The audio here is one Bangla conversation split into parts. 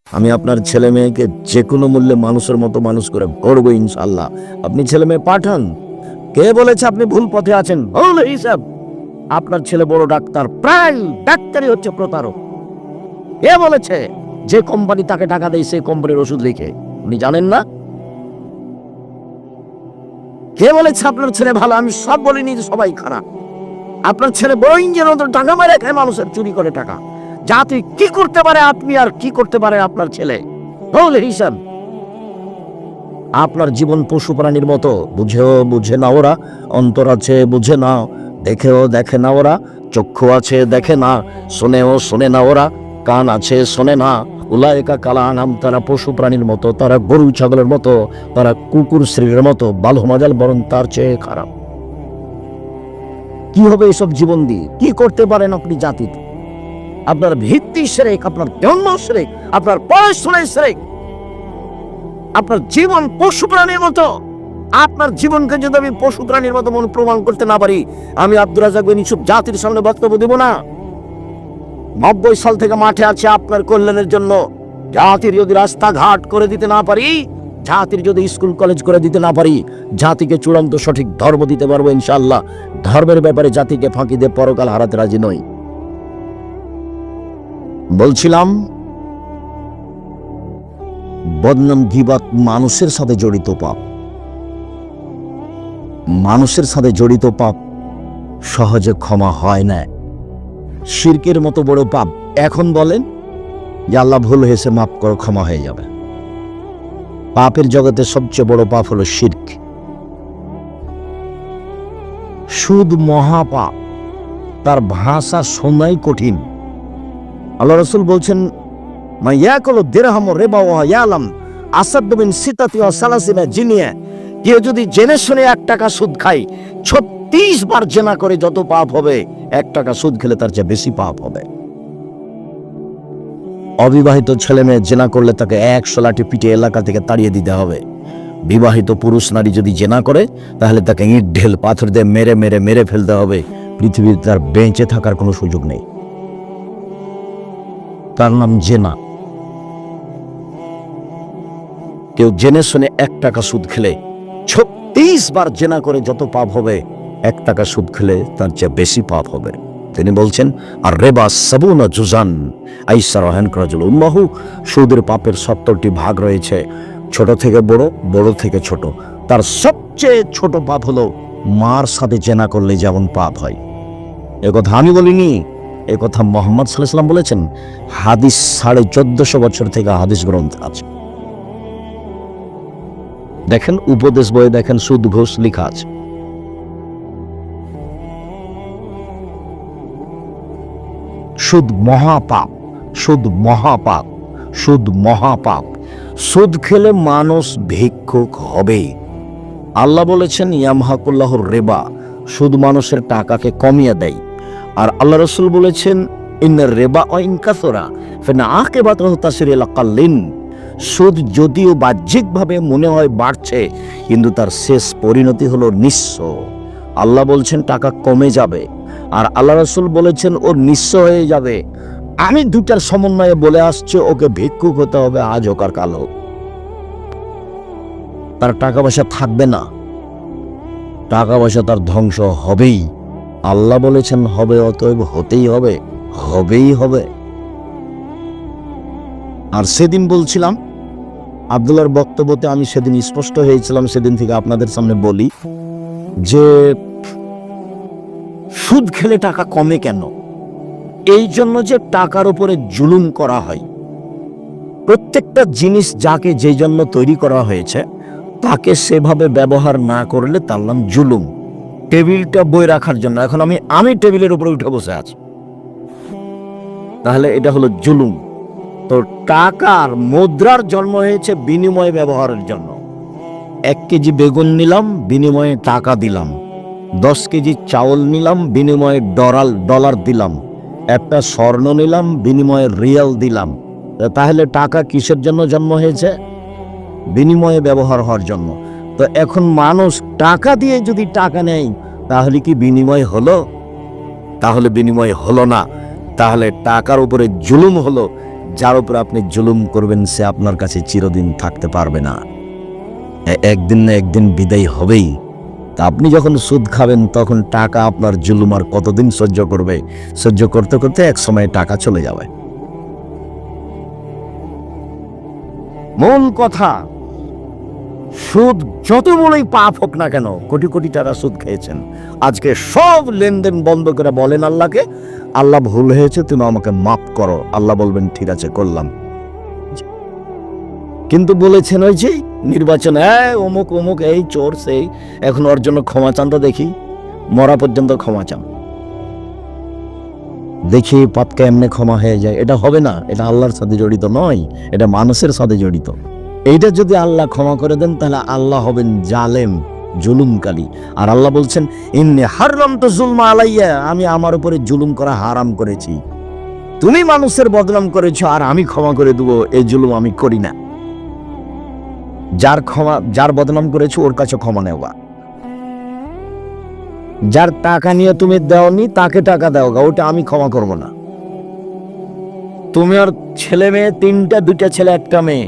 আমি আপনার ছেলে মেয়েকে যে কোনো মূল্যে মানুষের মতো মানুষ করে গড়বো ইনশাল্লাহ। আপনি ছেলে মেয়ে পাঠান। কে বলেছে আপনি ভুল পথে আছেন? ভুল হিসাব। আপনার ছেলে বড় ডাক্তার, প্রায় ডাক্তারই হচ্ছে প্রতারক। কে বলেছে? যে কোম্পানি তাকে টাকা দেয় সেই কোম্পানির ওষুধ লিখে। আপনি জানেন না? কে বলেছে আপনার ছেলে ভালো? আমি সব বলিনি যে সবাই খারাপ। আপনার ছেলে বড় ইঞ্জিনিয়ার মতো টাকা মেরে খায়, মানুষের চুরি করে টাকা। জাতি কি করতে পারে আপনি আর কি করতে পারে আপনার ছেলে? ভুল হিসাব। আপনার জীবন পশু প্রাণীর মতো। বুঝেও বুঝে না ওরা, অন্তর আছে বুঝে না, দেখেও দেখে না ওরা, চক্ষু আছে দেখে না, শোনেও শোনে না ওরা, কান আছে শোনে না। উলায়েকা কাল আনআম, তারা পশু প্রাণীর মতো, তারা গরু ছাগলের মতো, তারা কুকুর শ্রীর মতো, বাল মাজাল বরং তার চেয়ে খারাপ। কি হবে এসব জীবন দিয়ে? কি করতে পারেন আপনি জাতিতে? আপনার ভিত্তি সেরেক, আপনার জন্ম সেরেক, আপনার পড়াশোনায় সেরেক, আপনার জীবন পশু প্রাণীর মতো। আপনার জীবনকে যদি আমি পশু প্রাণীর মতো মনে প্রমাণ করতে না পারি, আমি আব্দুর রাজ্জাক বিন ইউসুফ জাতির সামনে বক্তব্য দেব না। 90 সাল থেকে মাঠে আছে আপনার কল্যাণের জন্য। জাতির যদি রাস্তাঘাট করে দিতে না পারি, জাতির যদি স্কুল কলেজ করে দিতে না পারি, জাতিকে চূড়ান্ত সঠিক ধর্ম দিতে পারবো ইনশাআল্লাহ। ধর্মের ব্যাপারে জাতিকে ফাঁকি দিয়ে পরকাল হারাতে রাজি নই। বলছিলাম, বদনাম গীবত মানুষের সাথে জড়িত পাপ। মানুষের সাথে জড়িত পাপ সহজে ক্ষমা হয় না। শিরকের মতো বড় পাপ। এখন বলেন যে আল্লাহ ভুল হয়েছে, মাফ করো, ক্ষমা হয়ে যাবে। পাপের জগতে সবচেয়ে বড় পাপ হলো শিরক। সুদ মহাপাপ, তার ভাষা শোনাই কঠিন। আল্লাহ রাসূল বলছেন, মা ইয়াকুলু দিরহাম রিবা ওয়া ইয়ালাম আসাদ্দু মিন সিতাতি ওয়া সালাসিনা জিনিয়া। কেউ যদি জেনে শুনে 1 টাকা সুদ খায়, 36 বার জেনা করে যত পাপ হবে, 1 টাকা সুদ খেলে তার চেয়ে বেশি পাপ হবে। অবিবাহিত ছেলে মেয়ে জেনা করলে তাকে 100 লাঠি পিটে এলাকা থেকে তাড়িয়ে দিতে হবে। বিবাহিত পুরুষ নারী যদি জেনা করে, তাহলে তাকে ইট ঢেল পাথর দিয়ে মেরে মেরে মেরে ফেলতে হবে। পৃথিবীতে তার বেঁচে থাকার কোনো সুযোগ নেই। তার নাম জেনা। কেউ জেনে শুনে 1 টাকা সুদ খেলে, 36 বার জেনা করে যত পাপ হবে, 1 টাকা সুদ খেলে তার চেয়ে বেশি পাপ হবে। তিনি বলছেন, আর রেবা সাবুনা জুজান আইসার রাজুল উম্মাহু। সুদের পাপের 70টি ভাগ রয়েছে, ছোট থেকে বড়, বড় থেকে ছোট। তার সবচেয়ে ছোট পাপ হলো মার সাথে জেনা করলে যেমন পাপ হয়। একথা আমি বলিনি, একথা মুহাম্মদ সাল্লাল্লাহু আলাইহি ওয়াসাল্লাম বলেছেন। হাদিস 1450 বছর থেকে হাদিস গ্রন্থ আছে। দেখেন উপদেশ বইয়ে দেখেন, সুদ ঘুষ লেখা আছে। সুদ মহাপাপ, সুদ মহাপাপ, সুদ মহাপাপ। সুদ খেলে মানুষ ভিক্ষুক হবে। আল্লাহ বলেছেন, ইয়ামহাকুল্লাহুর রিবা, সুদ মানুষের টাকাকে কমিয়ে দেয়। আর আল্লাহ রাসূল বলেছেন, ইন্নার রিবা ওয়া ইন কাসরা ফাইন আকিবাতুহু তাসিরু ইলা কাল্লিন। সুদ যদিও বাহ্যিকভাবে মনে হয় বাড়ছে, কিন্তু তার শেষ পরিণতি হলো নিঃস্ব। আল্লাহ বলছেন টাকা কমে যাবে, আর আল্লাহ রাসূল বলেছেন ও নিঃস্ব হয়ে যাবে। আমি দুটার সমন্বয়ে বলে আসছে, ওকে ভিক্ষুক হতে হবে, আজ হোক আর কাল হোক। তার টাকা পয়সা থাকবে না, টাকা পয়সা তার ধ্বংস হবেই। আল্লাহ বলেছেন হবে, অতএব হতেই হবে, হবেই হবে। আর সেদিন বলছিলাম, আব্দুল্লাহর বক্তব্যতে আমি সেদিন স্পষ্ট হয়েছিলাম, সেদিন থেকে আপনাদের সামনে বলি যে সুদ খেলে টাকা কমে কেন? এই জন্য যে টাকার উপরে জুলুম করা হয়। প্রত্যেকটা জিনিস যাকে যে জন্য তৈরি করা হয়েছে, তাকে সেভাবে ব্যবহার না করলে তার নাম জুলুম। টেবিলটা বই রাখার জন্য এখন আমি টেবিলের উপরে উঠে বসে আছি, তাহলে এটা হলো জুলুম। তো টাকার মুদ্রার জন্ম হয়েছে বিনিময় ব্যবহারের জন্য। 1 কেজি বেগুন নিলাম, বিনিময়ে টাকা দিলাম। 10 কেজি চাউল নিলাম, বিনিময়ে ডলার দিলাম। একটা স্বর্ণ নিলাম, বিনিময়ে রিয়াল দিলাম। তাহলে টাকা কিসের জন্য জন্ম হয়েছে? বিনিময়ে ব্যবহার হওয়ার জন্য। তো এখন মানুষ টাকা দিয়ে যদি টাকা নেয়, তাহলে কি বিনিময় হলো? তাহলে বিনিময় হলো না। তাহলে টাকার উপরে জুলুম হলো। যার উপর আপনি জুলুম করবেন সে আপনার কাছে চিরদিন থাকতে পারবে না, একদিন না একদিন বিদায় হবেই। তা আপনি যখন সুদ খাবেন তখন টাকা আপনার জুলুম আর কতদিন সহ্য করবে? সহ্য করতে করতে এক সময় টাকা চলে যাবে। মূল কথা, সুদ যত বড়ই পাপ হোক না কেন, কোটি কোটি টাকা সুদ খেয়েছেন, আজকে সব লেনদেন বন্ধ করে বলেন আল্লাহকে, আল্লাহ ভুল হয়েছে, তুমি আমাকে মাফ করো। আল্লাহ বলবেন ঠিক আছে, করলাম। কিন্তু বলেছেন ওই যে নির্বাচনে অমুক অমুক এই চোর সেই, এখন ওর জন্য ক্ষমা চান তো দেখি, মরা পর্যন্ত ক্ষমা চান, দেখি পাপকে এমনি ক্ষমা হয়ে যায়। এটা হবে না, এটা আল্লাহর সাথে জড়িত নয়, এটা মানুষের সাথে জড়িত। এইটা যদি আল্লাহ ক্ষমা করে দেন তাহলে আল্লাহ হবেন জালেম, জুলুমকারী। আর আল্লাহ বলছেন ইন্নী হারামতু যুলমা আলাইয়া, আমি আমার উপরে জুলুম করা হারাম করেছি। তুমি মানুষের বদনাম করেছো আর আমি ক্ষমা করে দেবো, এই জুলুম আমি করি না। যার বদনাম করেছো ওর কাছে ক্ষমা নেওয়া, যার টাকা নিয়ে তুমি দেওনি তাকে টাকা দাও গা, ওটা আমি ক্ষমা করব না। তুমি আর ছেলে মেয়ে তিনটা, দুইটা ছেলে একটা মেয়ে,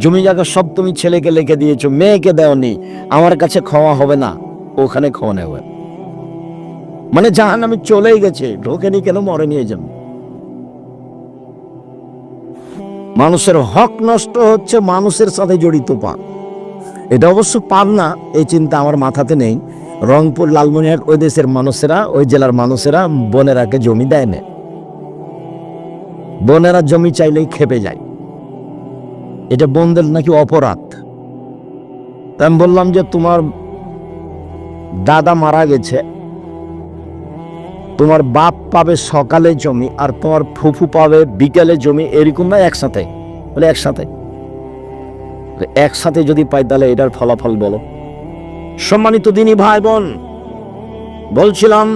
জমি জায়গা সব তুমি ছেলেকে লিখে দিয়েছো, মেয়েকে দেওনি, আমার কাছে ক্ষমা হবে না, ওখানে ক্ষমা নেওয়া। মানে জাহান্নামে চলেই গেছে, ঢোকেনি কেন, মরে নিয়ে যান। মানুষের হক নষ্ট হচ্ছে, মানুষের সাথে জড়িত পাপ। এটা অবশ্য পাপ না, এই চিন্তা আমার মাথাতে নেই। রংপুর, লালমনিরহাট ওই দেশের মানুষেরা, ওই জেলার মানুষেরা বোনেরাকে জমি দেয় না, বোনেরা জমি চাইলেই খেপে যায়, এটা বোনদের নাকি অপরাধ। তাই আমি বললাম যে তোমার দাদা মারা গেছে, তোমার বাপ পাবে সকালে জমি আর তোমার ফুফু পাবে বিকেলে জমি, এরকম না একসাথে? বলে একসাথে। একসাথে যদি পাই তাহলে এটার ফলাফল বলো। সম্মানিত দিনী ভাই বোন, বলছিলাম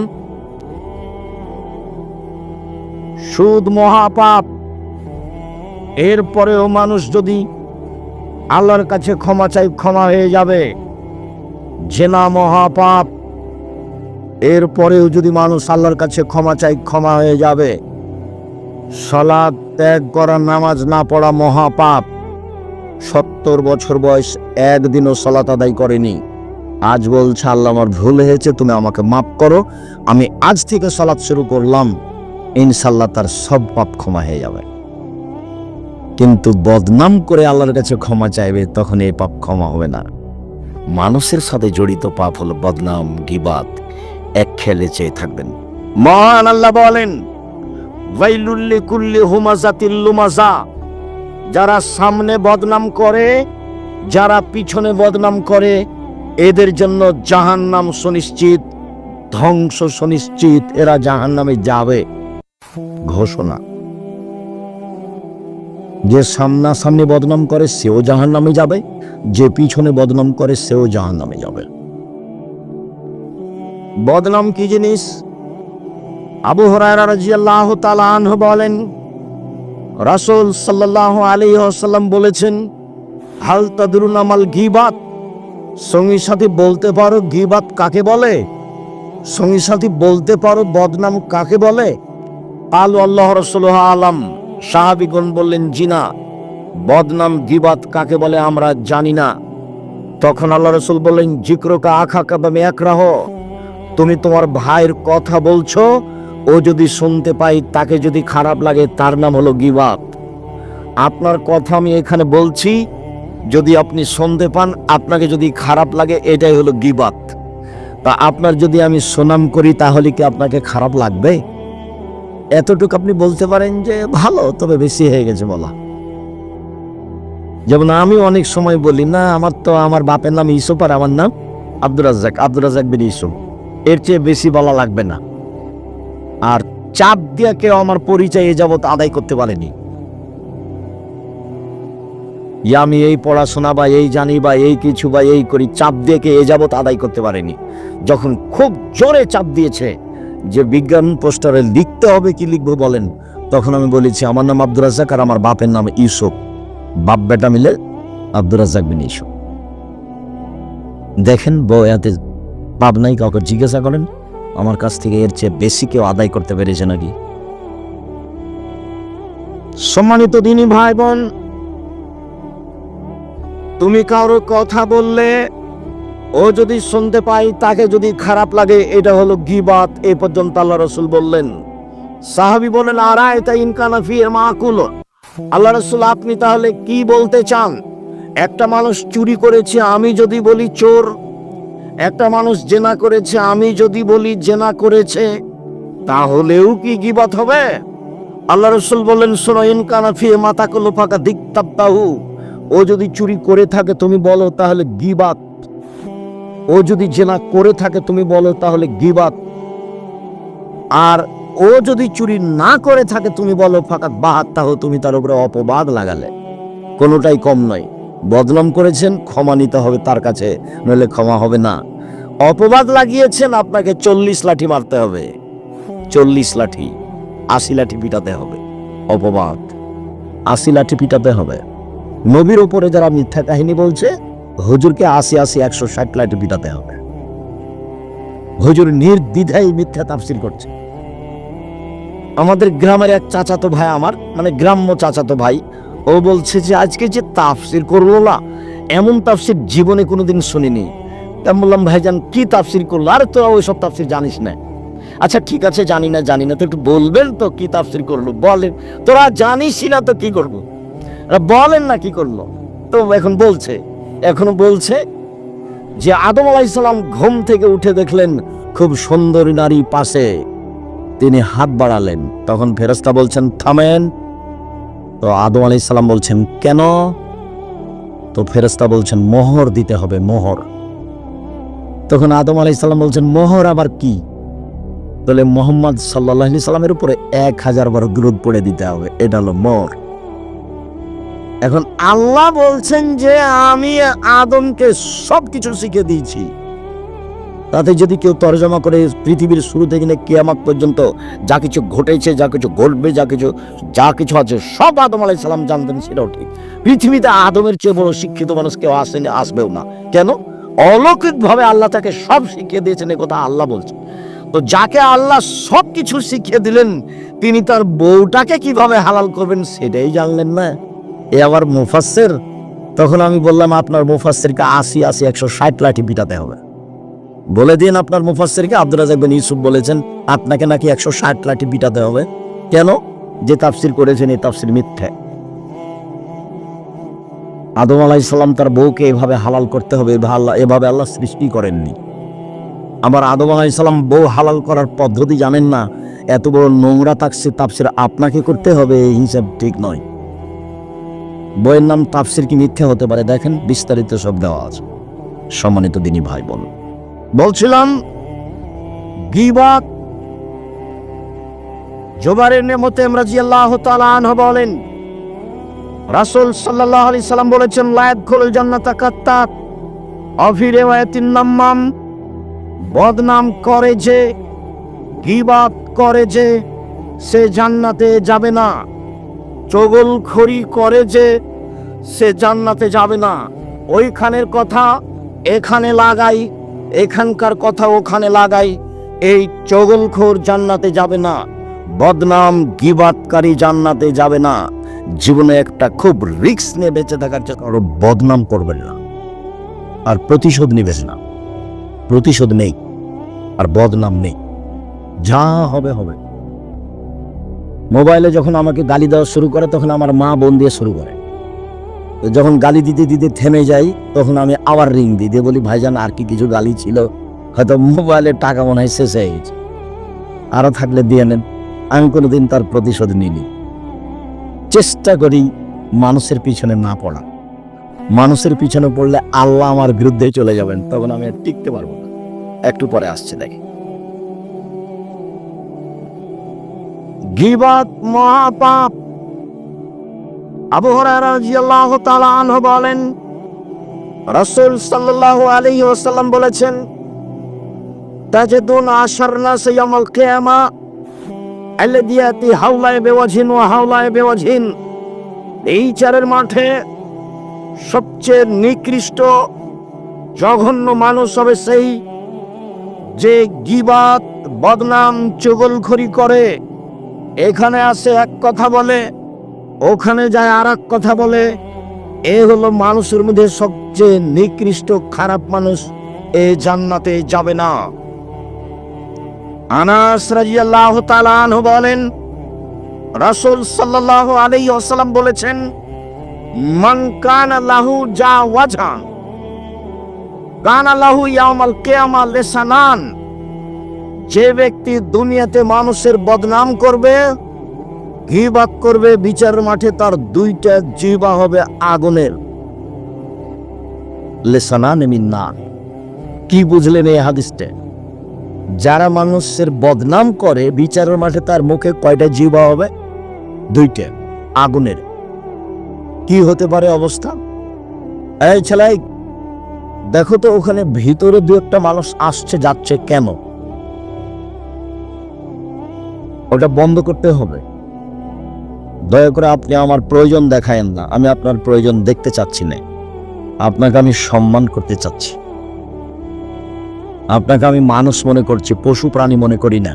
সুদ মহাপাপ। এরপরেও মানুষ যদি আল্লাহর কাছে ক্ষমা চাই, ক্ষমা হয়ে যাবে। জেনা মহাপাপ, এরপরেও যদি মানুষ আল্লাহর কাছে ক্ষমা চাই, ক্ষমা হয়ে যাবে। সালাত ত্যাগ করা, নামাজ না পড়া মহাপাপ। 70 বছর বয়স, একদিনও সালাত আদায় করেনি, আজ বলছে আল্লাহ আমার ভুল হয়েছে, তুমি আমাকে মাফ করো, আমি আজ থেকে সালাত শুরু করলাম, ইনশাল্লাহ তার সব পাপ ক্ষমা হয়ে যাবে। কিন্তু বদনাম করে আল্লাহর কাছে ক্ষমা চাইবে, তখন এই পাপ ক্ষমা হবে না। মানুষের সাথে জড়িত পাপ হলো বদনাম, গীবাত, এক খেলে চেয়ে থাকবেন। মহান আল্লাহ বলেন ওয়াইলুল লিকুল্লি হুমাযাতিল লুমাযা, যারা সামনে বদনাম করে, যারা পিছনে বদনাম করে, এদের জন্য জাহান্নাম সুনিশ্চিত, ধ্বংস সুনিশ্চিত, এরা জাহান্নামে যাবে, ঘোষণা। যে সামনাসামনি বদনাম করে সেও জাহান্নামে যাবে, যে পিছনে বদনাম করে সেও জাহান্নামে যাবে। বদনাম কি জিনিস? আবু হুরায়রা রাদিয়াল্লাহু তাআলা আনহু বলেন রাসূল সাল্লাল্লাহু আলাইহি ওয়াসাল্লাম বলেছেন, হাল তাদরুনা মাল গীবাত, সঙ্গী সাথী বলতে পারো গীবাত কাকে বলে? সঙ্গী সাথী বলতে পারো বদনাম কাকে বলে? আল্লাহ আল্লাহ রাসূলুহু আলাম, সাহাবীগণ বললেন জি না, বদনাম গীবাত কাকে বলে আমরা জানি না। তখন আল্লাহ রাসূল বললেন যিকরুকা আখাকা বিমাকরাহ, তুমি তোমার ভাইয়ের কথা বলছো, ও যদি শুনতে পাই, তাকে যদি খারাপ লাগে, তার নাম হলো গীবাত। আপনার কথা আমি এখানে বলছি, যদি আপনি শুনতে পান, আপনাকে যদি খারাপ লাগে, এটাই হলো গীবাত। তা আপনার যদি আমি সুনাম করি তাহলে কি আপনাকে খারাপ লাগবে? এতটুকু আপনি বলতে পারেন যে ভালো, তবে বেশি হয়ে গেছে বলা। যেমন আমি অনেক সময় বলি না, আমার বাপের নাম ইউসুফ আর আমার নাম আব্দুর রাজ্জাক বিন ইউসুফ, এর চেয়ে বেশি বলা লাগবে না। আর চাপ দিয়ে কেউ আমার পরিচয় এ যাবত আদায় করতে পারেনি, আমি এই পড়াশোনা বা এই জানি বা এই কিছু বা এই করি, চাপ দিয়ে কে এ যাবত আদায় করতে পারেনি। যখন খুব জোরে চাপ দিয়েছে যে বিজ্ঞান পোস্টারে লিখতে হবে, কি লিখবো বলেন, তখন আমি বলেছি আমার নাম আব্দুর রাজ্জাক আর আমার বাপের নাম ইউসুফ, বাপ বেটা মিলে আব্দুর রাজ্জাক বিন ইউসুফ। দেখেন বয়াতে পাপ নাই, কাউকে জিজ্ঞাসা করেন আমার কাছ থেকে এর চেয়ে বেশি কেউ আদায় করতে পেরেছে নাকি? সম্মানিত দিনী ভাই বোন, তুমি কারো কথা বললে ও যদি শুনতে পাই, তাকে যদি খারাপ লাগে, এটা হলো গীবাত। এই পর্যন্ত আল্লাহ রাসূল বললেন। সাহাবী বলেন, আরায়তা ইন কানা ফি মাকুল, আল্লাহ রাসূল আপনি তাহলে কি বলতে চান? একটা মানুষ চুরি করেছে, আমি যদি বলি চোর। একটা মানুষ জেনা করেছে, আমি যদি বলি জেনা করেছে, তাহলেও কি গীবাত হবে? আল্লাহ রাসূল বললেন, শোনো, ইন কানা ফি মাতাকুল ফাকা দিকতাবতাহু, ও যদি চুরি করে থাকে তুমি বলো, তাহলে গীবাত। ও যদি জেনা করে থাকে তুমি বলো, তাহলে গীবাত। আর ও যদি চুরি না করে থাকে তুমি বলো ফাকাত বাহাত্তাহু, তুমি তার উপরে অপবাদ লাগালে। কোনোটাই কম নয়। বদনাম করেছেন, ক্ষমা নিতে হবে তার কাছে, নইলে ক্ষমা হবে না। অপবাদ লাগিয়েছেন, আপনাকে 40 লাঠি মারতে হবে। 40 লাঠি, 80 লাঠি পিটাতে হবে। অপবাদ 80 লাঠি পিটাতে হবে। নবীর উপরে যারা মিথ্যা কাহিনী বলছে, হুজুরকে 80 160 লাঠি পিটাতে হবে। হুজুর নির্দ্বিধায় মিথ্যা তাফসীর করছে। আমাদের গ্রামের এক চাচাতো ভাই, আমার মানে গ্রাম্য চাচাতো ভাই, ও বলছে যে আজকে যে তাফসীর করলো না, এমন তাফসীর জীবনে কোনোদিন শুনিনি। তা বললাম, ভাইজান কি তাফসীর করলো? আরে তোরা ওইসব তাফসীর জানিস না। আচ্ছা ঠিক আছে, জানি না তো একটু বলবেন তো কি তাফসীর করলো, বলেন। তোরা জানিসই না তো কি করবো, বলেন না কি করলো। তো এখনো বলছে যে আদম আলাইহিস সালাম ঘুম থেকে উঠে দেখলেন খুব সুন্দরী নারী পাশে, তিনি হাত বাড়ালেন, তখন ফেরেশতা বলছেন থামেন। তো আদম আলাইহিস সালাম বলছেন কেন? তো ফেরেশতা বলছেন মোহর দিতে হবে, মোহর। তখন আদম আলাইহিস সালাম বলছেন মোহর আবার কি? তাহলে মুহাম্মদ সাল্লাল্লাহু আলাইহি সাল্লামের উপরে 1000 বার দুরূদ পড়ে দিতে হবে, এটা হলো মোহর। এখন আল্লাহ বলছেন যে আমি আদমকে সবকিছু শিখে দিয়েছি। তাতে যদি কেউ তরজমা করে পৃথিবীর শুরু থেকে নিয়ে কিয়ামত পর্যন্ত যা কিছু ঘটেছে, যা কিছু ঘটবে, যা কিছু আছে, সব আদম আলাইহিস সালাম জানতেন, সেটাও ঠিক। পৃথিবীতে আদমের চেয়ে বড় শিক্ষিত মানুষ কেউ আসেনি, আসবেও না। কেন? অলৌকিকভাবে আল্লাহ তাকে সব শিখিয়ে দিয়েছেন, এ কথা আল্লাহ বলছেন। তো যাকে আল্লাহ সব কিছু শিখিয়ে দিলেন, তিনি তার বউটাকে কিভাবে হালাল করবেন সেটাই জানলেন না। এ আবার মুফাসসির। তখন আমি বললাম, আপনার মুফাসসিরকে 80 160 লাঠি পিটাতে হবে। বলে দিন আপনার মুফাসসিরকে, আব্দুর রাজ্জাক বিন ইউসুফ বলেছেন আপনাকে নাকি 160 লাঠি পিটাতে হবে। কেন? যে তাফসীর করেছেন এই তাফসীর মিথ্যা। আদম আলাইহিস সালাম তার বউকে এভাবে হালাল করতে হবে, এভাবে আল্লাহ সৃষ্টি করেননি। আমার আদম আলাইহিস সালাম বউ হালাল করার পদ্ধতি জানেন না, এত বড় নোংরা তাফসীর আপনাকে করতে হবে, এই হিসাব ঠিক নয়। বইয়ের নাম তাফসীর কি মিথ্যা হতে পারে? দেখেন বিস্তারিত সব দেওয়া আছে। সম্মানিত দিনী ভাই বোন, বলছিলাম গীবাত। জুবাইর ইবনে মুতাইম রাদিয়াল্লাহু তাআলা আনহু বলেন, রাসূল সাল্লাল্লাহু আলাইহি সাল্লাম বলেছেন, লা ইয়াদখুলুল জান্নাতা কাত্তাত ওয়া ফি রিওয়ায়াতিন নাম্মাম, বদনাম করে যে, গীবাত করে যে, সে জান্নাতে যাবে না। চগলখড়ি করে যে, সে জান্নাতে যাবে না। ওইখানের কথা এখানে লাগাই, এখানকার কথা ওখানে লাগাই, এই চগলখোর জান্নাতে যাবে না, বদনাম গীবাতকারী জান্নাতে যাবে না। জীবনে একটা খুব রিস্ক নিয়ে বেঁচে থাকার চেষ্টা করো, বদনাম করবেন না আর প্রতিশোধ নিবেন না। প্রতিশোধ নেই আর বদনাম নেই, যা হবে হবে। মোবাইলে যখন আমাকে গালি দেওয়া শুরু করে, তখন আমার মা বোন দিয়ে শুরু করে। যখন গালি দিতে দিতে থেমে যাই, তখন আমি আবার রিং দিয়ে বলি, ভাইজান আর কি কিছু গালি ছিল? হয়তো মোবাইলের টাকা মনে হয় শেষ হয়ে গেছে, আরো থাকলে দিয়ে নেন। আমি কোনোদিন তার প্রতিশোধ নিইনি। চেষ্টা করি মানুষের পিছনে না পড়া। মানুষের পিছনে পড়লে আল্লাহ আমার বিরুদ্ধে চলে যাবেন, তখন আমি আর টিকতে পারবো না। একটু পরে আসছে দেখি। গীবাত মহাপাপ। আবু হুরায়রা রাদিয়াল্লাহু তাআলা আনহু বলেন, রাসূল সাল্লাল্লাহু আলাইহি ওয়াসাল্লাম বলেছেন, তাজিদুন আশারনাস ইয়াউমাল কিয়ামা আল্লাযী ইয়াতি হাওলায় বিওয়াজহিন ওয়া হাওলায় বিওয়াজহিন। এই চারের মাঠে সবচেয়ে নিকৃষ্ট জঘন্য মানুষ হবে সেই যে গীবাত, বদনাম, চগলখড়ি করে। এখানে আসে এক কথা বলে, ওখানে যায় আর এক কথা বলে, এ হলো মানুষের মধ্যে সবচেয়ে নিকৃষ্ট খারাপ মানুষ, এ জান্নাতে যাবে না। আনাস রাদিয়াল্লাহু তাআলা আনহু বলেন, রাসূল সাল্লাল্লাহু আলাইহি ওয়াসাল্লাম বলেছেন, মান কানা লাহু জাওয়াজা কানা লাহু ইয়াউমাল কিয়ামা লিসানান। যে ব্যক্তি দুনিয়াতে মানুষের বদনাম করবে, গীবত করবে, বিচারের মাঠে তার দুইটা জিহ্বা হবে আগুনের। লিসানান মিন নার। কি বুঝলেন এই হাদিসটা? যারা মানুষের বদনাম করে, বিচারের মাঠে তার মুখে কয়টা জিহ্বা হবে? দুইটা, আগুনের। কি হতে পারে অবস্থা? এই ছেলে, দেখো তো ওখানে ভিতরে দু একটা মানুষ আসছে যাচ্ছে, কেন? ওটা বন্ধ করতে হবে। দয়া করে আপনি আমার প্রয়োজন দেখায়েন না, আমি আপনার প্রয়োজন দেখতে চাচ্ছি না। আপনাকে আমি সম্মান করতে চাচ্ছি, আপনাকে আমি মানুষ মনে করছি, পশু প্রাণী মনে করি না।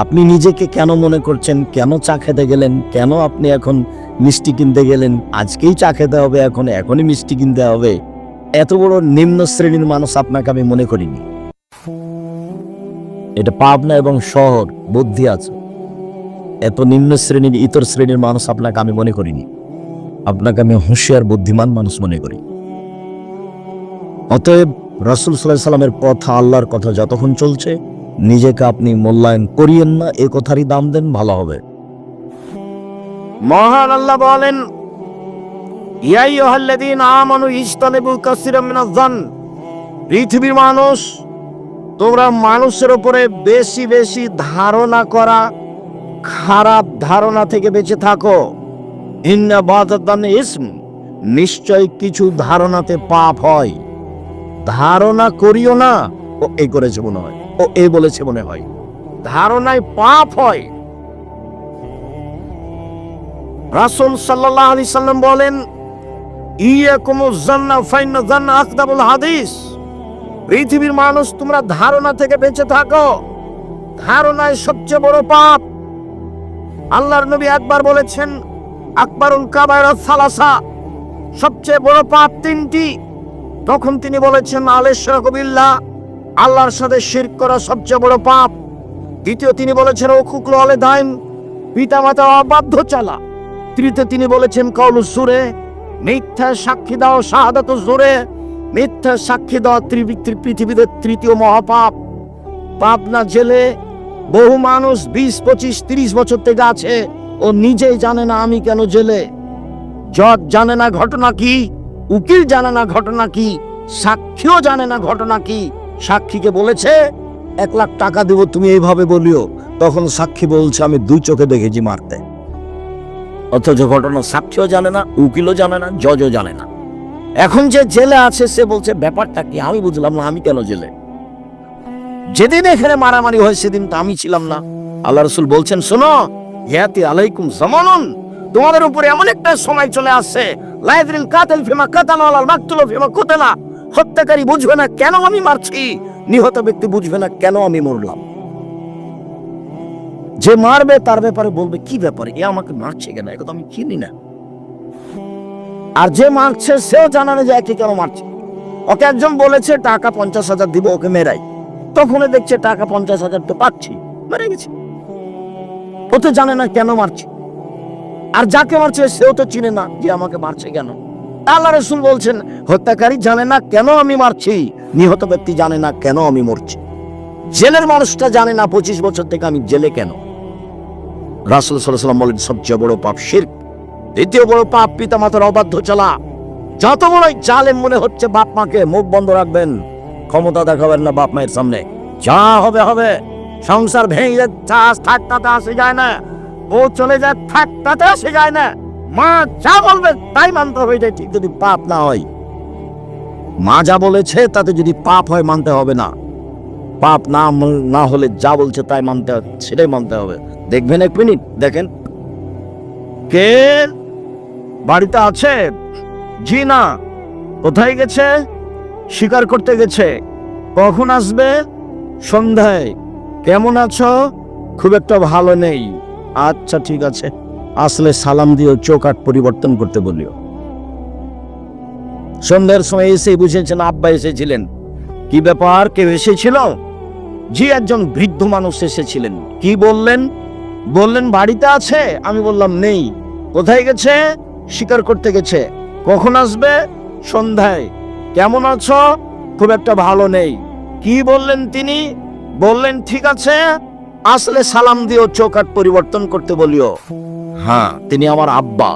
আপনি নিজেকে কেন মনে করছেন? কেন চা খেতে গেলেন? কেন আপনি এখন মিষ্টি কিনতে গেলেন? আজকেই চা খেতে হবে, এখনই মিষ্টি কিনতে হবে? এত বড় নিম্ন শ্রেণীর মানুষ আপনাকে আমি মনে করিনি। এটা পাবনা এবং শহর, বুদ্ধি আছে। এত নিম্ন শ্রেণীর ইতর শ্রেণীর মানুষ আপনাকে আমি মনে করিনি। আপনাকে আমি হুঁশিয়ার বুদ্ধিমান মানুষ মনে করি। অতএব রাসূল সাল্লাল্লাহু আলাইহি সাল্লামের কথা, আল্লাহর কথা যতক্ষণ চলছে, নিজেকে আপনি মূল্যায়ন করিয়েন না, এ কথারই দাম দেন, ভালো হবে। মহান আল্লাহ বলেন, ইয়া আইয়ুহাল্লাযীনা আমানু ইজতানিবু কাসীরাম মিনাজ-জান। পৃথিবীর মানুষ, তোমরা মানুষের উপরে বেশি বেশি ধারণা করা খারাপ ধারণা থেকে বেঁচে থাকো। ইন্না বাযাদ-যান্নি ইসম। নিশ্চয় কিছু ধারণাতে পাপ হয়। ধারণা করিও না ও এই করেছে মনে হয়, ও এই বলেছে মনে হয়, ধারণায় পাপ হয়। রাসূল সাল্লাল্লাহু আলাইহি সাল্লাম বলেন, ইয়াকুমুজ জান্না ফাইন্না জান্না আকদাবুল হাদিস। পৃথিবীর মানুষ, তোমরা ধারণা থেকে বেঁচে থাকো। ধারণায় সবচেয়ে বড় পাপ। আল্লাহর নবী একবার বলেছেন, আকবারুল কাবায়রা সালাসা। সবচেয়ে বড় পাপ তিনটি। তখন তিনি বলেছেন, আল-ইশরাকু বিল্লাহ, আল্লাহর সাথে শিরক করা সবচেয়ে বড় পাপ। দ্বিতীয় তিনি বলেছেন, উকুকুল ওয়ালিদাইন, পিতামাতা অবাধ্য চালা। তৃতীয় তিনি বলেছেন, কাউলুস জুরে, মিথ্যা সাক্ষী দাও, শাহাদাতুজ জুরে, মিথ্যা সাক্ষী দেওয়া পৃথিবীতে তৃতীয় মহাপাপ। পাবনা জেলে বহু মানুষ 20, 25, 30 বছর থেকে আছে, ও নিজেই জানে না আমি কেন জেলে। জজ জানে না ঘটনা কি, উকিল জানে না ঘটনা কি, সাক্ষীও জানে না ঘটনা কি। সাক্ষীকে বলেছে 1 লাখ টাকা দেব, তুমি এইভাবে বলিও। তখন সাক্ষী বলছে, আমি 2 চোখে দেখেছি মারতে। অথচ ঘটনা সাক্ষীও জানে না, উকিলও জানে না, জজও জানে না। এখন যে জেলে আছে সে বলছে, ব্যাপারটা কি আমি বুঝলাম না, আমি কেন জেলে? যেদিন এখানে মারামারি হয় সেদিন তো আমি ছিলাম না। আল্লাহ রাসূল বলছেন, শোনো, ইয়াতি আলাইকুম জামানুন, তোমাদের উপরে এমন একটা সময় চলে আসছে, লা ইয়াদরিল কাতিল ফিমা কাতালা ওয়াল মাকতুলু ফিমা কুতিলা। হত্যাকারী বুঝবে না কেন আমি মারছি, নিহত ব্যক্তি বুঝবে না কেন আমি মরলাম। যে মারবে তার ব্যাপারে বলবে, কি ব্যাপারে, এ আমাকে মারছে কেন, এটা তো আমি চিনি না। আর যে মারছে সেও জানে না যে একে কেন মারছে। ওকে একজন বলেছে টাকা 50,000 দিব, ওকে মেরাই। তখন দেখছে টাকা 50,000 তো পাচ্ছি, মেরে গেছে। ও তো জানে না কেন মারছে। আর যাকে মারছে সেও তো চিনে না যে আমাকে মারছে কেন। আল্লাহ রাসূল বলছেন, হত্যাকারী জানে না কেন আমি মারছি, নিহত ব্যক্তি জানে না কেন আমি মরছি। জেলের মানুষটা জানে না 25 বছর থেকে আমি জেলে কেন। রাসূল সাল্লাল্লাহু আলাইহি ওয়াসাল্লাম বলেন, সবচেয়ে বড় পাপ শিরক। দ্বিতীয় বড় পাপ পিতামাতার অবাধ্য চলা। যত বড়ই জালেম মনে হচ্ছে বাপ মাকে, মুখ বন্ধ রাখবেন, ক্ষমতা দেখাবেন না বাপ মায়ের সামনে। যা হবে হবে। সংসার ভেঙে যায়, থাক তাতে আসে যায় না। ও চলে যায়, থাক তাতে আসে যায় না। মা যা বলবে তাই মানতে হবে, এটা ঠিক যদি পাপ না হয়। মা যা বলেছে তাতে যদি পাপ হয় মানতে হবে না। পাপ না হলে যা বলছে তাই মানতে হবে, সেটাই মানতে হবে। দেখবেন 1 মিনিট, দেখেন কে বাড়িতে আছে? জি না। কোথায় গেছে? শিকার করতে গেছে। কখন আসবে? সন্ধ্যায়। কেমন আছো? খুব একটা ভালো নেই। আচ্ছা ঠিক আছে, আসলে সালাম দিও, চোখ আট পরিবর্তন করতে বলিও। সন্ধ্যার সময় এসে বুঝেছেন আব্বা এসেছিলেন। কি ব্যাপার, কেউ এসেছিল? জি, একজন বৃদ্ধ মানুষ এসেছিলেন। কি বললেন? বললেন বাড়িতে আছে। আমি বললাম নেই। কোথায় গেছে? শিকার করতে গেছে। কখন আসবে? সন্ধ্যায়। কেমন আছো? খুব একটা ভালো নেই। কি বললেন তিনি? বললেন ঠিক আছে, আসলে সালাম দিও, চোখ আট পরিবর্তন করতে বলিও। হ্যাঁ, তিনি আমার আব্বা।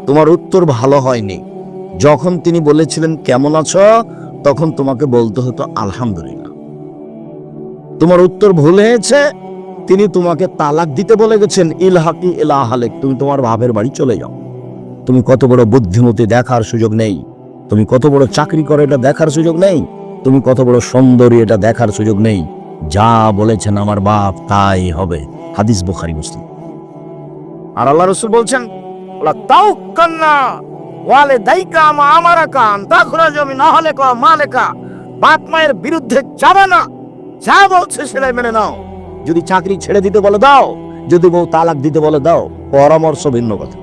তোমার উত্তর ভালো হয়নি। যখন তিনি বলেছিলেন কেমন আছো, তখন তোমাকে বলতে হতো আলহামদুলিল্লাহ। তোমার উত্তর ভুল হয়েছে। তিনি তোমাকে তালাক দিতে বলে গেছেন, ইলহাকি ইলা আহলিক, তুমি তোমার বাপের বাড়ি চলে যাও। তুমি কত বড় বুদ্ধিমতী দেখার সুযোগ নেই। তুমি কত বড় চাকরি করো এটা দেখার সুযোগ নেই। তুমি কত বড় সুন্দরী এটা দেখার সুযোগ নেই। যা বলেছেন আমার বাপ তাই হবে। হাদিস বুখারী মুসলিম। আর আল্লাহ রাসূল বলছেন, লা তাওকান্না ওয়ালিদাইকা মা আমারাকা আন তাখরাজু মিন আহলিকা ওয়া মালিকা, বাপ মায়ের বিরুদ্ধে যাবে না, যা বলছে সেটাই মেনে নাও। যদি চাকরি ছেড়ে দিতে বলে দাও, যদি বউ তালাক দিতে বলে দাও, পরামর্শ ভিন্ন কথা।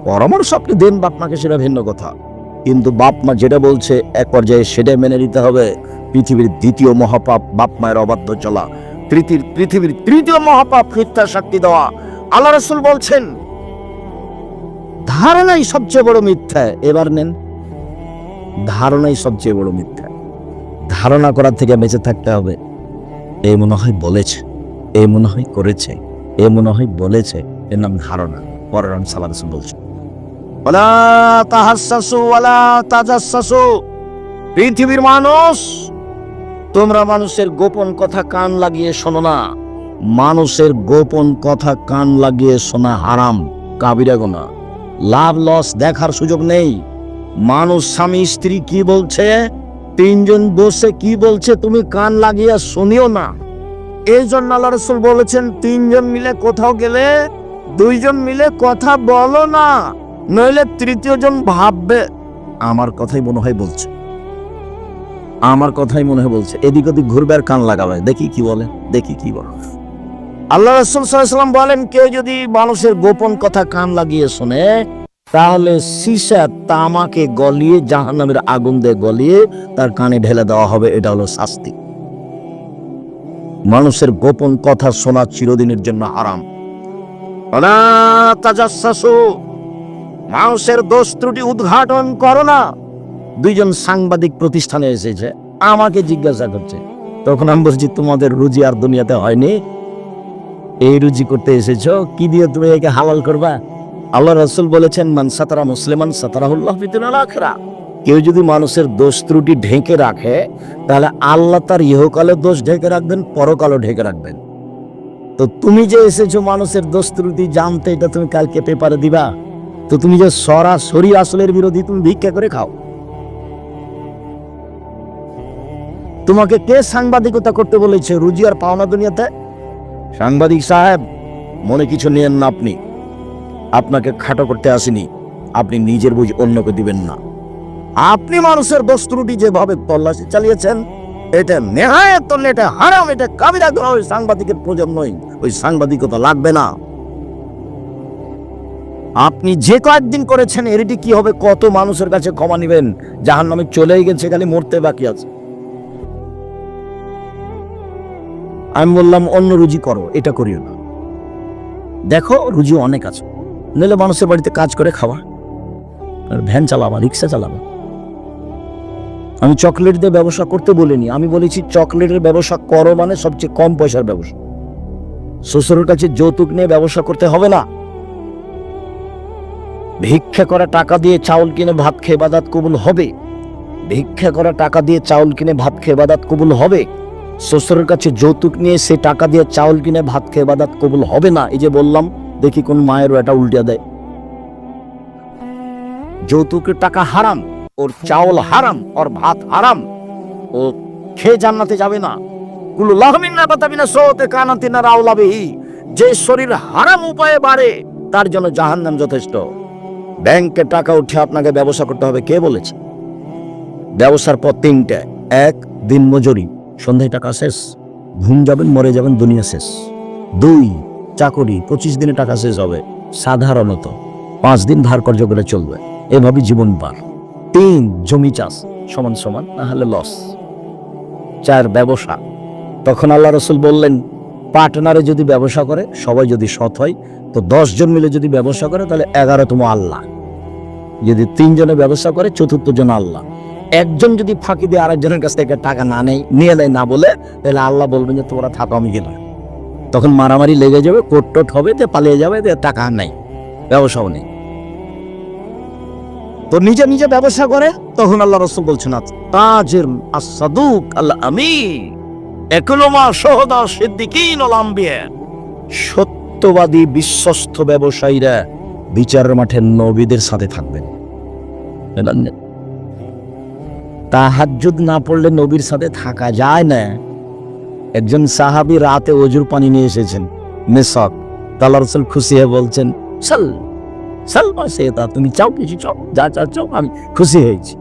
পরামর্শ আপনি দেন বাপ মাকে, সেটা ভিন্ন কথা। কিন্তু বাপ মা যেটা বলছে এক পর্যায়ে সেটাই মেনে নিতে হবে। পৃথিবীর দ্বিতীয় মহাপাপ বাপ মায়ের অবাধ্য চলা। পৃথিবীর তৃতীয় মহাপাপ মিথ্যা সাক্ষী দেওয়া। আল্লাহ রাসূল বলছেন ধারণাই সবচেয়ে বড় মিথ্যা। এবার নেন, ধারণাই সবচেয়ে বড় মিথ্যা। ধারণা করার থেকে বেঁচে থাকতে হবে। এ মনে হয় বলেছে, এ মনে হয় করেছে, এ মনে হয় বলেছে, এর নাম ধারণা। পরের সাল্লাল্লাহু আলাইহি ওয়াসাল্লাম বলছেন, ওয়ালা তাহাসসাসু ওয়ালা তাজাসসাসু। পৃথিবীর মানুষ, তোমরা মানুষের গোপন কথা কান লাগিয়ে শোনো না। মানুষের গোপন কথা কান লাগিয়ে শোনা হারাম, কাবিরা গুনাহ। লাভ লস দেখার সুযোগ নেই। মানুষ স্বামী স্ত্রী কি বলছে, তিনজন বসে কি বলছে, তুমি কান লাগিয়ে শুনিও না। এই জন্য আল্লাহ রাসূল বলেছেন, তিনজন মিলে কোথাও গেলে দুইজন মিলে কথা বলো না, নইলে তৃতীয় জন ভাববে আমার কথাই মনে হয় বলছে, আমার কথাই মনে হয় বলছে। এদিক ওদিক ঘুরবে আর কান লাগাবে, দেখি কি বলে, দেখি কি বলে। আল্লাহ রাসূল সাল্লাল্লাহু আলাইহি ওয়াসাল্লাম বলেন, কেউ যদি মানুষের গোপন কথা কান লাগিয়ে শোনে, তাহলে সীসা তামাকে গলিয়ে জাহান্নামের আগুন দিয়ে গলিয়ে তার কানে ঢেলে দেওয়া হবে। এটা হলো শাস্তি। মানুষের গোপন কথা শোনা চিরদিনের জন্য হারাম। ওয়ালা তাজাসসাসু, মানুষের দোষ ত্রুটি উদ্ঘাটন করো না। দুইজন সাংবাদিক প্রতিষ্ঠানে এসেছে, আমাকে জিজ্ঞাসা করছে। তখন আমি বলছি, তোমাদের রুজি আর দুনিয়াতে হয়নি, এই রুজি করতে এসেছো, কি দিয়ে তুমি একে হালাল করবা? আল্লাহ রাসূল বলেছেন, মান সাতারা মুসলিমান সাতারাহুল্লাহ ফিদ দুনিয়াল আখিরা। কেউ যদি মানুষের দোষ ত্রুটি ঢেকে রাখে, তাহলে আল্লাহ তার ইহকালে দোষ ঢেকে রাখবেন, পরকালও ঢেকে রাখবেন। তো তুমি যে এসেছো মানুষের দোষ ত্রুটি জানতে, এটা তুমি কালকে পেপারে দিবা? তো তুমি যে সরাসরি আসলের বিরোধী, তুমি ভিক্ষা করে খাও। তোমাকে কে সাংবাদিকতা করতে বলেছে? রুজি আর পাওনা দুনিয়াতে। সাংবাদিক সাহেব, মনে কিছু নিয়েন না, আপনাকে খাটো করতে আসেনি। আপনি নিজের বুঝ অন্যকে দিবেন না। আপনি মানুষের দোষ ত্রুটি যেভাবে তল্লাশি চালিয়েছেন, এটা নেহায়েত, এটা হারাম, এটা কাবিরা গুনাহ। ওই সাংবাদিকের প্রয়োজন নয়, ওই সাংবাদিকতা লাগবে না। আপনি যে কয়েকদিন করেছেন এরটি কি হবে? কত মানুষের কাছে ক্ষমা নিবেন? জাহান্নামে চলেই গেছে, খালি মরতে বাকি আছে। আমি বললাম অন্য রুজি করো, এটা করিও না। দেখো রুজি অনেক আছে, নইলে মানুষের বাড়িতে কাজ করে খাওয়া, ভ্যান চালাবা, রিক্সা চালাবা। আমি চকলেট দিয়ে ব্যবসা করতে বলিনি, আমি বলেছি চকলেটের ব্যবসা করো, মানে সবচেয়ে কম পয়সার ব্যবসা। শ্বশুরের কাছে যৌতুক নিয়ে ব্যবসা করতে হবে না। ভিক্ষা করা টাকা দিয়ে চাউল কিনে ভাত খেয়ে ইবাদত কবুল হবে। ভিক্ষা করা টাকা দিয়ে চাউল কিনে ভাত খেয়ে ইবাদত কবুল হবে। শ্বশুরের কাছে যৌতুক নিয়ে সে টাকা দিয়ে চাউল কিনে ভাত খেয়ে ইবাদত কবুল হবে না। এই যে বললাম, দেখি কোন মায়েরও এটা উল্টে দেয়। যৌতুকের টাকা হারাম, ওর চাউল হারাম, ওর ভাত হারাম, ও খেয়ে জান্নাতে যাবে না। কুলু লাহমিন নাবাতাবিনা সওতে কানাতিনা রাউলাবিহি। যে শরীর হারাম উপায়ে বাড়ে, তার জন্য জাহান্নাম যথেষ্ট। ব্যাংকে টাকা উঠে আপনাকে ব্যবসা করতে হবে, কে বলেছে? ব্যবসার পর তিনটে: এক, দিন মজুরি, সন্ধ্যায় টাকা শেষ, ঘুম যাবেন, মরে যাবেন, দুনিয়া শেষ। দুই, চাকরি, 25 দিনে টাকা শেষ হবে। সাধারণত 5 দিন ধার কর্য করে চলবে, এভাবে জীবন পার। 3 জমি চাষ সমান সমান, না হলে লস। 4 ব্যবসা। তখন আল্লাহ রসুল বললেন, পার্টনারে যদি ব্যবসা করে, সবাই যদি সৎ হয়, তো 10 জন মিলে যদি ব্যবসা করে তাহলে 11তম আল্লাহ। যদি 3 জনে ব্যবসা করে, 4র্থ জন আল্লাহ। একজন যদি ফাঁকি দিয়ে আরেকজনের কাছ থেকে টাকা না নেয়, নিয়ে নেয় না বলে, তাহলে আল্লাহ বলবেন যে তোমরা থাকো, আমি গেলাম। তখন মারামারি লেগে যাবে, কোর্ট হবে, পালিয়ে যাবে, টাকা আর নাই, ব্যবসাও নেই। তো নিজে নিজে ব্যবসা করে, তখন আল্লাহ রসুল বলছেন, তাজির আস-সাদুক আল আমিন একুলুমা শুহাদা সিদ্দিকিন ওয়াল আম্বিয়া। সত্যবাদী বিশ্বস্ত ব্যবসায়ীরা বিচারের মাঠে নবীদের সাথে থাকবেন। তাহাজ্জুদ না পড়লে নবীর সাথে থাকা যায় না। একজন সাহাবী রাতে ওজুর পানি নিয়ে এসেছেন, মেসক। আল্লাহ রাসূল খুশি হয়ে বলছেন, সাল সাল মাসেতা, তুমি চাও কিছু চাও, যা চাও, আমি খুশি হয়েছি।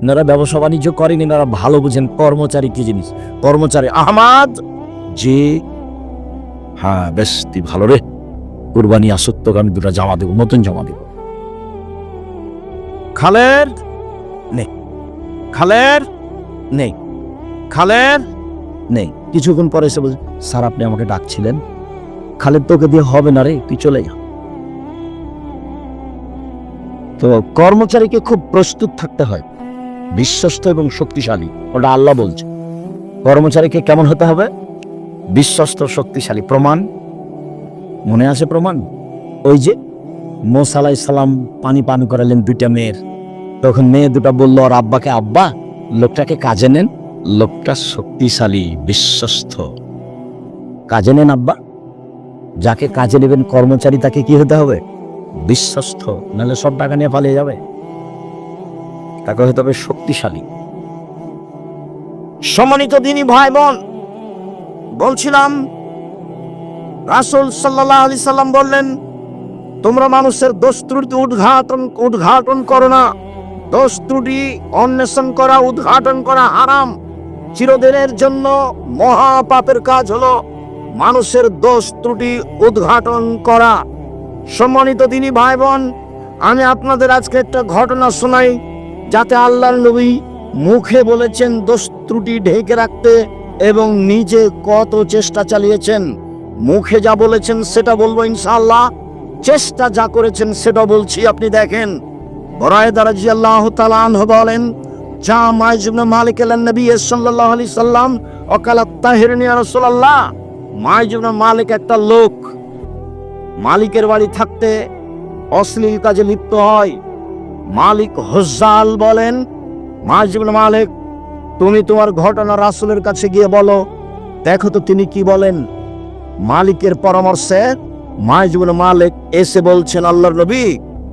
এনারা ব্যবসা বাণিজ্য করেন, এনারা ভালো বুঝেন কর্মচারী কি জিনিস। কর্মচারী, আহমাদ জি, হ্যাঁ বেশ, তুই ভালো রে, কুরবানি আসত, তোকে আমি 2টা জামা দেবো, নতুন জামা দেবো। খালের নেই, খালের নেই, খালের নেই। কিছুক্ষণ পরে এসে বলছে, স্যার আপনি আমাকে ডাকছিলেন। খালেদ, তোকে দিয়ে হবে না রে, তুই চলে যা। তো কর্মচারীকে খুব প্রস্তুত থাকতে হয়, বিশ্বস্ত এবং শক্তিশালী, ওটা আল্লাহ বলছে। কর্মচারীকে কেমন হতে হবে? বিশ্বস্ত, শক্তিশালী। প্রমাণ মনে আছে? প্রমাণ ওই যে মুসা আলাইহিস সালাম পানি পান করালেন 2টা মেয়ের। তখন মেয়ে 2টা বলল আর আব্বাকে, আব্বা লোকটাকে কাজে নেন, লোকটা শক্তিশালী, বিশ্বস্ত, কাজে নেন আব্বা। যাকে কাজে নেবেন কর্মচারী, তাকে কি হতে হবে? বিশ্বস্ত, নাহলে সব টাকা নিয়ে পালিয়ে যাবে। তাকে হতে হবে শক্তিশালী। সম্মানিত দিনী ভাই বোন, বলছিলাম রাসূল সাল্লাল্লাহু আলাইহি সাল্লাম বললেন, তোমরা মানুষের দোষ ত্রুটি উদ্ঘাটন করো না। দোষ ত্রুটি অন্বেষণ করা, উদ্ঘাটন করা হারাম। চিরদিনের জন্য মহা পাপের কাজ হলো মানুষের দোষ ত্রুটি উদ্ঘাটন করা। সম্মানিত দিনী ভাই বোন, আমি আপনাদের আজকে একটা ঘটনা শোনাই, যাতে আল্লাহর নবী মুখে বলেছেন দোষ ত্রুটি ঢেকে রাখতে, এবং নিজে কত চেষ্টা চালিয়েছেন। মুখে যা বলেছেন সেটা বলবো ইনশাআল্লাহ, চেষ্টা যা করেছেন সেটা বলছি। আপনি দেখেন, বুরায়দা রাদিয়াল্লাহু তাআলা আনহু বলেন, যা মাইজ ইবনে মালিক এলেন নবী সাল্লাল্লাহু আলাইহি সাল্লাম ওয়াকালা তাহিরনি ইয়া রাসূলুল্লাহ। মাইজ ইবনে মালিক একটা লোক, মালিকের বাড়ি থাকতে অশ্লীল কাজে লিপ্ত হয়। মালিক হুজ্জাল বলেন, মাইজ ইবনে মালিক, তুমি তোমার ঘটনা রাসূলের কাছে গিয়ে বলো, দেখো তো তিনি কি বলেন। মালিকের পরামর্শে মাইজ ইবনে মালিক এসে বলছেন, আল্লাহর নবী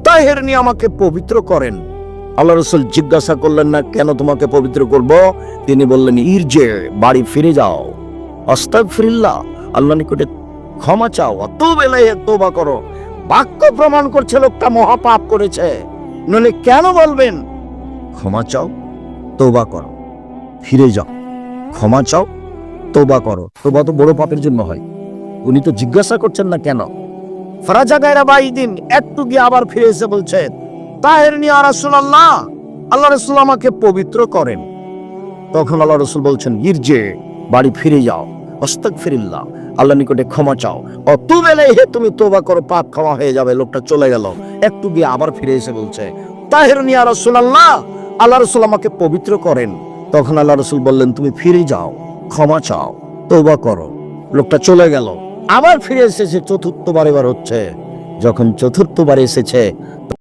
তাহিরনি, আমাকে পবিত্র করেন। আল্লাহ রাসূল জিজ্ঞাসা করলেন না, কেন তোমাকে পবিত্র করব? তিনি বললেন, ইরজে, বাড়ি ফিরে যাও, আস্তাগফিরুল্লাহ, আল্লাহর নিকটে ক্ষমা চাও, তুব ইলাইহি, তওবা করো। বাক্য প্রমাণ করছে লোকটা মহাপাপ করেছে। নইলে কেন বলবেন ক্ষমা চাও, তওবা করো, ফিরে যাও, ক্ষমা চাও, তওবা করো? তওবা তো বড় পাপের জন্য হয়। উনি তো জিজ্ঞাসা করছেন না কেন। ফারাজা গায়রা বাইদিন, একটু গিয়ে আবার ফিরে এসে বলছে, তাহিরনি ইয়া রাসূলুল্লাহ, আল্লাহ রাসূল আমাকে পবিত্র করেন। তখন আল্লাহ রাসূল বলছেন, ইরজে, বাড়ি ফিরে যাও, আস্তাগফিরুল্লাহ, আল্লাহর নিকটে ক্ষমা চাও, তুব ইলাইহি, তুমি তওবা করো, পাপ ক্ষমা হয়ে যাবে। লোকটা চলে গেল, একটু গিয়ে আবার ফিরে এসে বলছে, তাহিরনি ইয়া রাসূলুল্লাহ, আল্লাহ রাসূল আমাকে পবিত্র করেন। তখন আল্লাহ রাসূল বললেন, তুমি ফিরে যাও, ক্ষমা চাও, তওবা করো। লোকটা চলে গেল, আবার ফিরে এসেছে। 4র্থবার এবার হচ্ছে। যখন 4র্থবার এসেছে,